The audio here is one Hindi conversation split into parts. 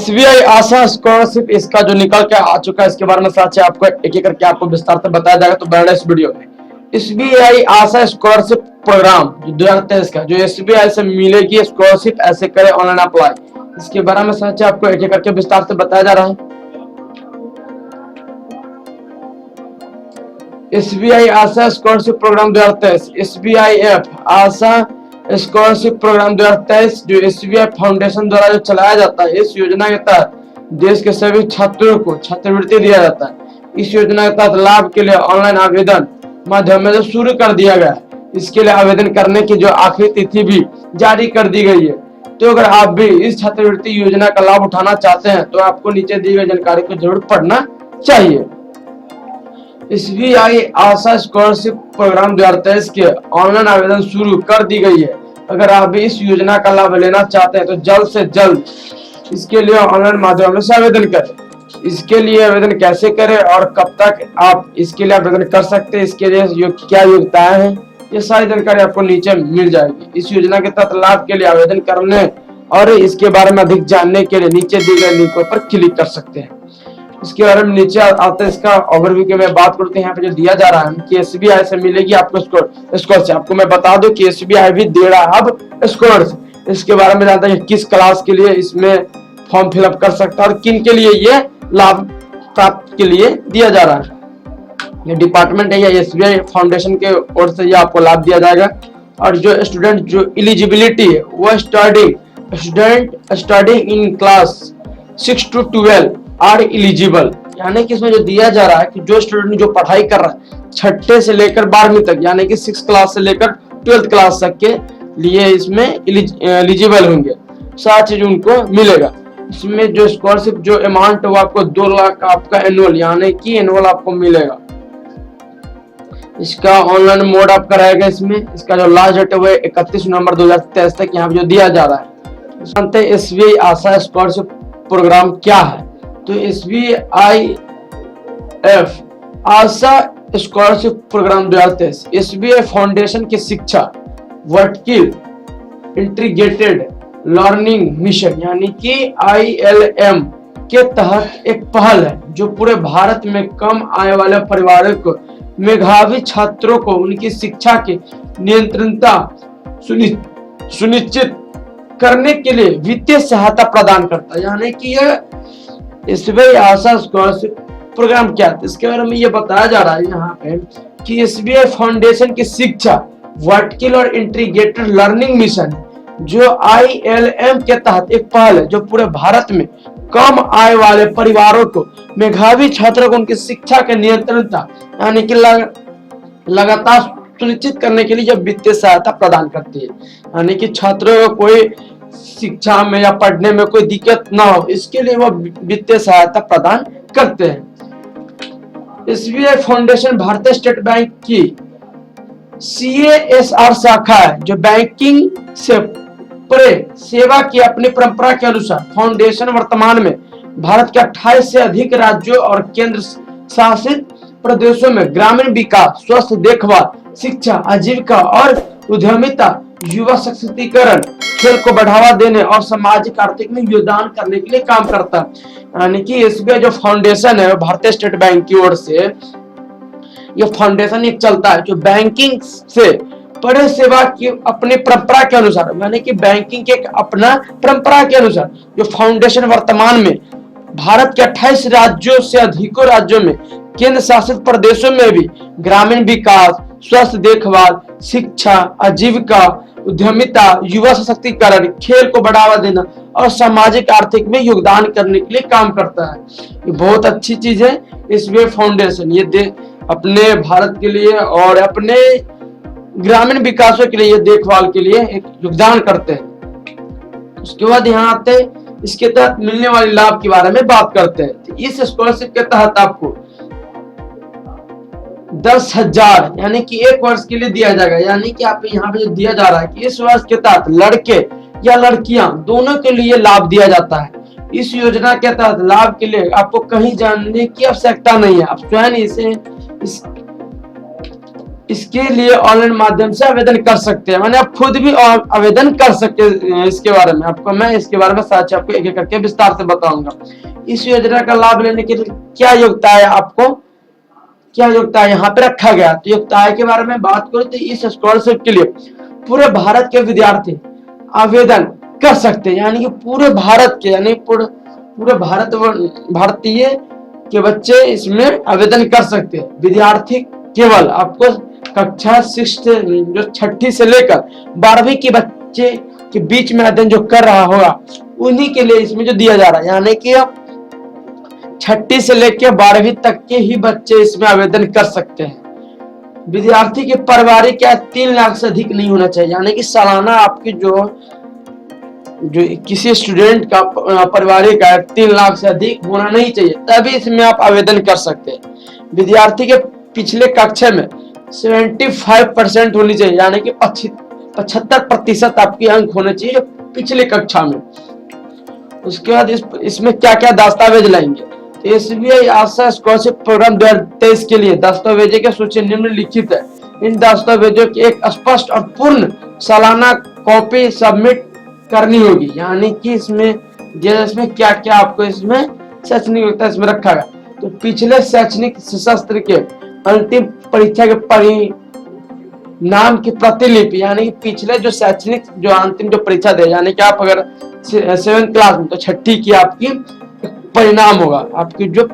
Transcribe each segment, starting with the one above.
एसबीआई आशा स्कॉलरशिप इसका जो निकल के आ चुका है, इसके बारे में साथ आपको एक एक करके आपको विस्तार से बताया जाएगा। तो बढ़ना इस वीडियो में एसबीआई आशा स्कॉलरशिप प्रोग्राम जो 2023 का जो एसबीआई से मिलेगी स्कॉलरशिप, ऐसे करें ऑनलाइन अप्लाई, इसके बारे में साथ आपको एक एक करके विस्तार से बताया जा रहा है। एसबीआई आशा स्कॉलरशिप प्रोग्राम 2023 एसबीआई एफ आशा स्कॉलरशिप प्रोग्राम 2023 जो एसबीआई फाउंडेशन द्वारा जो चलाया जाता है। इस योजना के तहत देश के सभी छात्रों को छात्रवृत्ति दिया जाता है। इस योजना के तहत लाभ के लिए ऑनलाइन आवेदन माध्यम से शुरू कर दिया गया है। इसके लिए आवेदन करने की जो आखिरी तिथि भी जारी कर दी गई है। तो अगर आप भी इस छात्रवृत्ति योजना का लाभ उठाना चाहते हैं तो आपको नीचे दी गई जानकारी को जरूर पढ़ना चाहिए। एसबीआई आशा स्कॉलरशिप प्रोग्राम 2023 के ऑनलाइन आवेदन शुरू कर दी गई है। अगर आप भी इस योजना का लाभ लेना चाहते हैं तो जल्द से जल्द इसके लिए ऑनलाइन माध्यम से आवेदन करें। इसके लिए आवेदन कैसे करें और कब तक आप इसके लिए आवेदन कर सकते हैं, इसके लिए क्या योग्यताएं हैं, ये सारी जानकारी आपको नीचे मिल जाएगी। इस योजना के तहत लाभ के लिए आवेदन करने और इसके बारे में अधिक जानने के लिए नीचे दी गई लिंकों पर क्लिक कर सकते हैं। इसके बारे में नीचे आते हैं इसका ओवरव्यू की मैं बात करते हैं। यहाँ पे जो दिया जा रहा है कि एसबीआई से मिलेगी आपको स्कॉलरशिप। आपको मैं बता दूं कि एसबीआई भी दे रहा है अब स्कॉलरशिप। इसके बारे में जानते हैं किस क्लास के लिए इसमें फॉर्म फिलअप कर सकता है और किन के लिए ये लाभ प्राप्त के लिए दिया जा रहा है। ये डिपार्टमेंट है या एसबीआई फाउंडेशन के ओर से ये आपको लाभ दिया जाएगा। और जो स्टूडेंट जो एलिजिबिलिटी है वो studying in class 6 to 12 are eligible, यानी कि इसमें जो दिया जा रहा है कि जो स्टूडेंट जो पढ़ाई कर रहा है 6ठी से लेकर 12वीं तक, यानी कि 6 क्लास से लेकर 12th क्लास तक के लिए इसमें एलिजिबल होंगे, सारी चीज उनको मिलेगा। इसमें जो स्कॉलरशिप जो अमाउंट वो आपको 2 लाख आपका एनुअल, यानी कि एनुअल आपको मिलेगा। इसका ऑनलाइन मोड आपका रहेगा। इसमें इसका जो लास्ट डेट है वो 31 नवंबर 2023 तक यहाँ पे जो दिया जा रहा है। जानते हैं एसबीआई आशा स्कॉलरशिप प्रोग्राम क्या है। तो एसबीआई एफ आशा स्कॉलरशिप प्रोग्राम 2023 एसबीआई फाउंडेशन की शिक्षा वर्टिकल इंटीग्रेटेड लर्निंग मिशन यानी कि ILM के तहत एक पहल है जो पूरे भारत में कम आय वाले परिवारों को मेधावी छात्रों को उनकी शिक्षा की नियंत्रणता सुनिश्चित करने के लिए वित्तीय सहायता प्रदान करता है। यानी कि यह एसबीआई आशा स्कॉलरशिप प्रोग्राम क्या है, इसके बारे में ये बताया जा रहा है यहाँ पे कि एसबीआई फाउंडेशन की शिक्षा वर्टिकल और इंटीग्रेटेड लर्निंग मिशन जो ILM के तहत एक पहल है जो पूरे भारत में कम आय वाले परिवारों को मेधावी छात्रों को उनकी शिक्षा के नियंत्रणता यानी कि लगातार सुनिश्चित करने के लिए वित्तीय सहायता प्रदान करती है। यानी कि छात्रों को कोई शिक्षा में या पढ़ने में कोई दिक्कत ना हो, इसके लिए वो वित्तीय सहायता प्रदान करते हैं। एसबीआई फाउंडेशन भारतीय स्टेट बैंक की CASR शाखा है जो बैंकिंग से परे सेवा की अपनी परंपरा के अनुसार फाउंडेशन वर्तमान में भारत के 28 से अधिक राज्यों और केंद्र शासित प्रदेशों में ग्रामीण विकास, स्वास्थ्य देखभाल, शिक्षा, आजीविका और उद्यमिता, युवा सशक्तिकरण, खेल को बढ़ावा देने और सामाजिक आर्थिक में योगदान करने के लिए काम करता है। यानी कि एसबीआई जो फाउंडेशन है भारतीय स्टेट बैंक की ओर से ये फाउंडेशन एक चलता है जो बैंकिंग से परे सेवा की अपनी परंपरा के अनुसार, यानी कि बैंकिंग के अपना परंपरा के अनुसार जो फाउंडेशन वर्तमान में भारत के 28 राज्यों से अधिकों राज्यों में केंद्र शासित प्रदेशों में भी ग्रामीण विकास, स्वास्थ्य देखभाल, शिक्षा, आजीविका, उद्यमिता, युवा सशक्तिकरण, खेल को बढ़ावा देना और सामाजिक आर्थिक में योगदान करने के लिए काम करता है। ये बहुत अच्छी चीज है। एसबीआई फाउंडेशन ये अपने भारत के लिए और अपने ग्रामीण विकासों के लिए ये देखभाल के लिए एक योगदान करते हैं। उसके बाद यहाँ आते इसके तहत मिलने वाले लाभ के बारे में बात करते हैं। तो इस स्कॉलरशिप के तहत आपको 10,000 यानी कि 1 वर्ष के लिए दिया जाएगा। यानी कि आप यहाँ पे जो दिया जा रहा है कि इस वर्ष के तहत लड़के या लड़कियां दोनों के लिए लाभ दिया जाता है। इस योजना के तहत लाभ के लिए आपको कहीं जाने की आवश्यकता नहीं है। आप स्वयं इसके लिए ऑनलाइन माध्यम से आवेदन कर सकते हैं, माने आप खुद भी आवेदन कर सकते हैं। इसके बारे में आपको मैं इसके बारे में साथ आपको एक एक करके विस्तार से बताऊंगा। इस योजना का लाभ लेने के लिए क्या योग्यता है, आपको क्या योग्यता यहाँ पे रखा गया। तो योग्यता के बारे में बात करूं तो इस स्कॉलरशिप के लिए पूरे भारत के विद्यार्थी आवेदन कर सकते हैं, यानी कि पूरे भारत के, यानी पूरे भारतीय के बच्चे इसमें आवेदन कर सकते हैं। विद्यार्थी केवल आपको कक्षा 6 से लेकर 12वीं के बच्चे के बीच में अध्ययन जो कर रहा होगा उन्हीं के लिए इसमें जो दिया जा रहा है, यानी कि अब 6 से लेकर 12वीं तक के ही बच्चे इसमें आवेदन कर सकते हैं। विद्यार्थी के पारिवारिक आय 3 लाख से अधिक नहीं होना चाहिए, यानी कि सालाना आपकी जो किसी स्टूडेंट का पारिवारिक आय 3 लाख से अधिक होना नहीं चाहिए, तभी इसमें आप आवेदन कर सकते हैं। विद्यार्थी के पिछले कक्षा में 75% होनी चाहिए, यानी कि 75% आपके अंक होने चाहिए पिछले कक्षा में। उसके बाद इसमें क्या क्या दस्तावेज लाएंगे, तो SBI आशा स्कॉलरशिप प्रोग्राम 2023 के लिए दस्तावेजों की सूची निम्नलिखित है। इन दस्तावेजों की एक स्पष्ट और पूर्ण सालाना कॉपी सबमिट करनी होगी, यानी कि इसमें क्या क्या आपको इसमें शैक्षणिक योग्यता इसमें रखा गया। तो पिछले शैक्षणिक सत्र के अंतिम परीक्षा के परिणाम की प्रतिलिपि, यानी पिछले जो शैक्षणिक जो अंतिम जो परीक्षा दे, यानी कि आप अगर 7th क्लास में तो 6ठी की आपकी परिणाम होगा, आपकी जो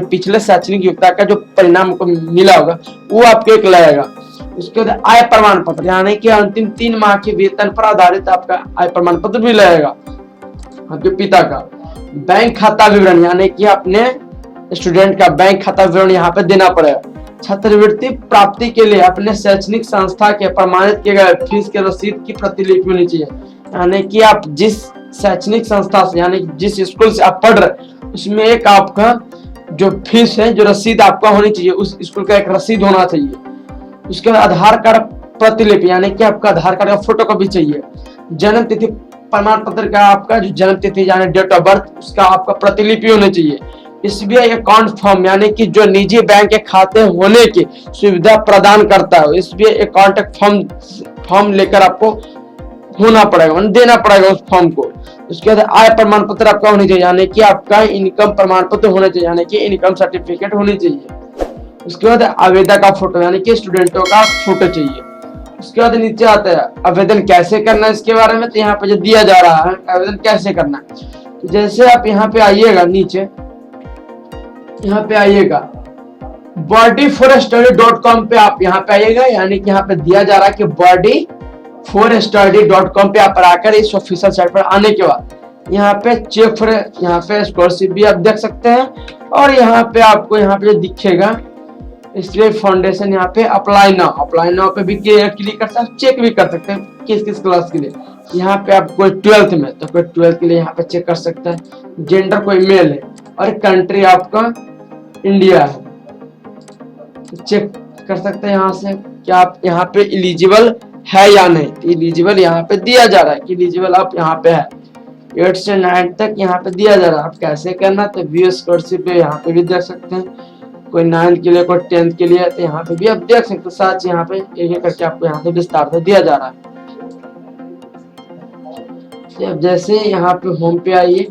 पिछले शैक्षणिक योग्यता का जो परिणाम को मिला होगा वो आपको एक लगेगा। उसके बाद आय प्रमाण पत्र, यानी कि अंतिम 3 माह के वेतन पर आधारित आपका आय प्रमाण पत्र भी लगेगा आपके पिता का। बैंक खाता विवरण, यानी कि अपने स्टूडेंट का बैंक खाता विवरण यहाँ पे देना पड़ेगा। छात्रवृत्ति प्राप्ति के लिए अपने शैक्षणिक संस्था के प्रमाणित किए गए फीस के रसीद की प्रतिलिपि होनी चाहिए, यानी कि आप जिस शैक्षणिक संस्था से, यानी जिस स्कूल से आप पढ़ रहे उसमें एक आपका जो फीस है जो रसीद आपका होनी चाहिए, उस स्कूल का एक रसीद होना चाहिए। उसके बाद आधार कार्ड प्रतिलिपि, यानी कि आपका आधार कार्ड का फोटो कॉपी चाहिए। जन्म तिथि प्रमाण पत्र का आपका जो जन्म तिथि यानी डेट ऑफ बर्थ उसका आपका प्रतिलिपि होनी चाहिए। SBI अकाउंट फॉर्म, यानी कि जो निजी बैंक के खाते होने की सुविधा प्रदान करता है, SBI अकाउंट फॉर्म लेकर आपको होना पड़ेगा, देना पड़ेगा उस फॉर्म को। उसके बाद आय प्रमाण पत्र आपका होनी चाहिए, यानी कि आपका इनकम प्रमाण पत्र होना चाहिए, यानी कि इनकम सर्टिफिकेट होनी चाहिए। उसके बाद आवेदक का फोटो, यानी कि स्टूडेंटों का फोटो चाहिए। उसके बाद नीचे आता है आवेदन कैसे करना है, इसके बारे में। तो यहाँ पे जो दिया जा रहा है आवेदन कैसे करना है, तो जैसे आप यहाँ पे आइएगा, नीचे यहाँ पे आइएगा bodyforstudy.com पे आप यहाँ पे आइएगा, यानी कि यहाँ पे दिया जा रहा है कि bodyforstudy.com पे आप आकर इस ऑफिशियल साइट पर आने के बाद यहाँ पे चेक फॉर, यहाँ पे स्कॉलरशिप भी आप देख सकते हैं। और यहाँ पे आपको यहाँ पे जो दिखेगा SBI फाउंडेशन, यहाँ पे अप्लाई नाउ पे भी क्लिक कर सकते हैं, चेक भी कर सकते हैं किस किस क्लास के लिए। यहाँ पे आप कोई 12th में तो कोई 12th के लिए यहाँ पे चेक कर सकता है। जेंडर कोई मेल है और कंट्री आपका इंडिया है, चेक कर सकते हैं यहाँ से कि आप यहाँ पे एलिजिबल है या नहीं। एलिजिबल यहाँ पे दिया जा रहा है कि एलिजिबल आप यहाँ पे है। 8 से 9 तक यहाँ पे दिया जा रहा है। आप कैसे करना, तो व्यू स्कॉलरशिप पे यहाँ पे भी देख सकते हैं, कोई 9th के लिए कोई 10th के लिए, तो यहाँ पे भी आप देख सकते हैं। साथ यहाँ पे एक एक करके आपको यहाँ पे विस्तार से दिया जा रहा है। अब जैसे यहाँ पे होम पे आइए,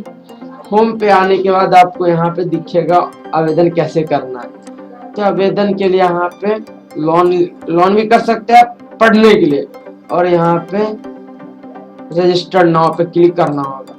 होम पे आने के बाद आपको यहाँ पे दिखेगा आवेदन कैसे करना है। तो आवेदन के लिए यहाँ पे लोन भी कर सकते हैं पढ़ने के लिए, और यहाँ पे रजिस्टर्ड नाउ पे क्लिक करना होगा।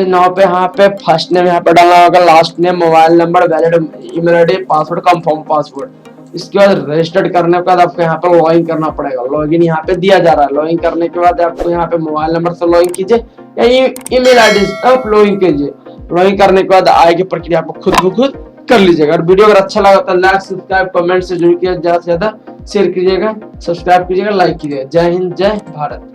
नाउ पे यहाँ पे फर्स्ट नेम यहाँ पे डालना होगा, last name, mobile number, valid email ID, password, confirm password. इसके बाद रजिस्टर्ड करने के बाद आपको यहाँ पे लॉगिन करना पड़ेगा। लॉगिन यहाँ पे दिया जा रहा है। लॉगिन करने के बाद आपको यहाँ पे मोबाइल नंबर से लॉगिन कीजिए या ईमेल आईडी से आप लॉगिन कीजिए। लॉगिन करने के बाद आगे प्रक्रिया आपको खुद ब खुद कर लीजिएगा। और वीडियो अगर अच्छा लगा तो लाइक, सब्सक्राइब, कमेंट से जुड़ के ज्यादा से ज्यादा शेयर कीजिएगा, सब्सक्राइब कीजिएगा, लाइक कीजिएगा। जय हिंद, जय भारत।